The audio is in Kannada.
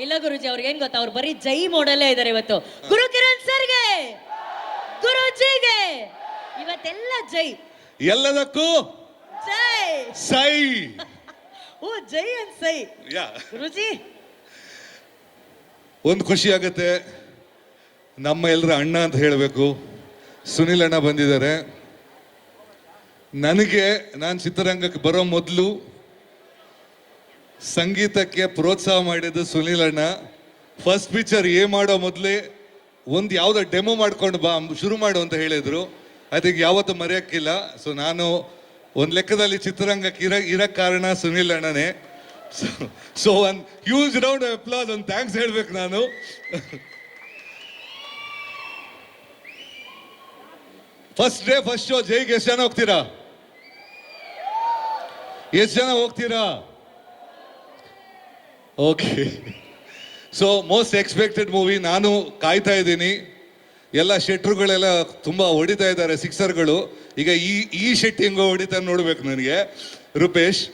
ಇಲ್ಲ ಗುರುಜಿ, ಅವ್ರಿಗೆ ಏನ್ ಗೊತ್ತಾ, ಅವ್ರು ಬರೀ ಜೈ ಮೋಡಲ್ಲೇ ಇದಾರೆ ಇವತ್ತು. ಗುರು ಕಿರಣ್ ಸರ್ಗೆ, ಗುರುಜಿಗೆ ಇವತ್ತೆಲ್ಲ ಜೈ. ಎಲ್ಲದಕ್ಕೂ ಜೈ ಸೈ. ಓ ಜೈ ಅಂಡ್ ಸೈ. ಯಾ, ಗುರುಜಿ ಒಂದು ಖುಷಿ ಆಗತ್ತೆ, ನಮ್ಮ ಎಲ್ಲರ ಅಣ್ಣ ಅಂತ ಹೇಳಬೇಕು, ಸುನಿಲ್ ಅಣ್ಣ ಬಂದಿದ್ದಾರೆ. ನನಗೆ ನಾನು ಚಿತ್ರರಂಗಕ್ಕೆ ಬರೋ ಮೊದಲು ಸಂಗೀತಕ್ಕೆ ಪ್ರೋತ್ಸಾಹ ಮಾಡಿದ್ದು ಸುನಿಲ್ ಅಣ್ಣ. ಫಸ್ಟ್ ಪಿಕ್ಚರ್ ಮಾಡೋ ಮೊದಲೇ ಒಂದು ಯಾವುದೋ ಡೆಮೋ ಮಾಡ್ಕೊಂಡು ಬಾ ಶುರು ಮಾಡು ಅಂತ ಹೇಳಿದರು. ಅದಕ್ಕೆ ಯಾವತ್ತೂ ಮರೆಯೋಕ್ಕಿಲ್ಲ. ಸೊ ನಾನು ಒಂದು ಲೆಕ್ಕದಲ್ಲಿ ಚಿತ್ರರಂಗಕ್ಕೆ ಇರಕ್ಕೆ ಕಾರಣ ಸುನಿಲ್ ಅಣ್ಣನೇ. ಸೊ ಒಂದು ಹ್ಯೂಜ್ ರೌಂಡ್ ಆಫ್ ಅಪ್ಲಾಸ್, ಒಂದು ಥ್ಯಾಂಕ್ಸ್ ಹೇಳ್ಬೇಕು ನಾನು. ಫಸ್ಟ್ ಡೇ ಫಸ್ಟ್ ಶೋ ಜೈಗೆ ಎಷ್ಟು ಜನ ಹೋಗ್ತೀರಾ? ಎಷ್ಟು ಜನ ಹೋಗ್ತೀರಾ? Okay. So most expected movie. ನಾನು ಕಾಯ್ತಾ ಇದ್ದೀನಿ. ಎಲ್ಲ ಶೆಟ್ರುಗಳೆಲ್ಲ ತುಂಬ ಹೊಡಿತಾ ಇದ್ದಾರೆ ಸಿಕ್ಸರ್ಗಳು. ಈಗ ಈ ಶೆಟ್ ಹೆಂಗೋ ಹೊಡಿತಾ ನೋಡ್ಬೇಕು ನನಗೆ. ರೂಪೇಶ್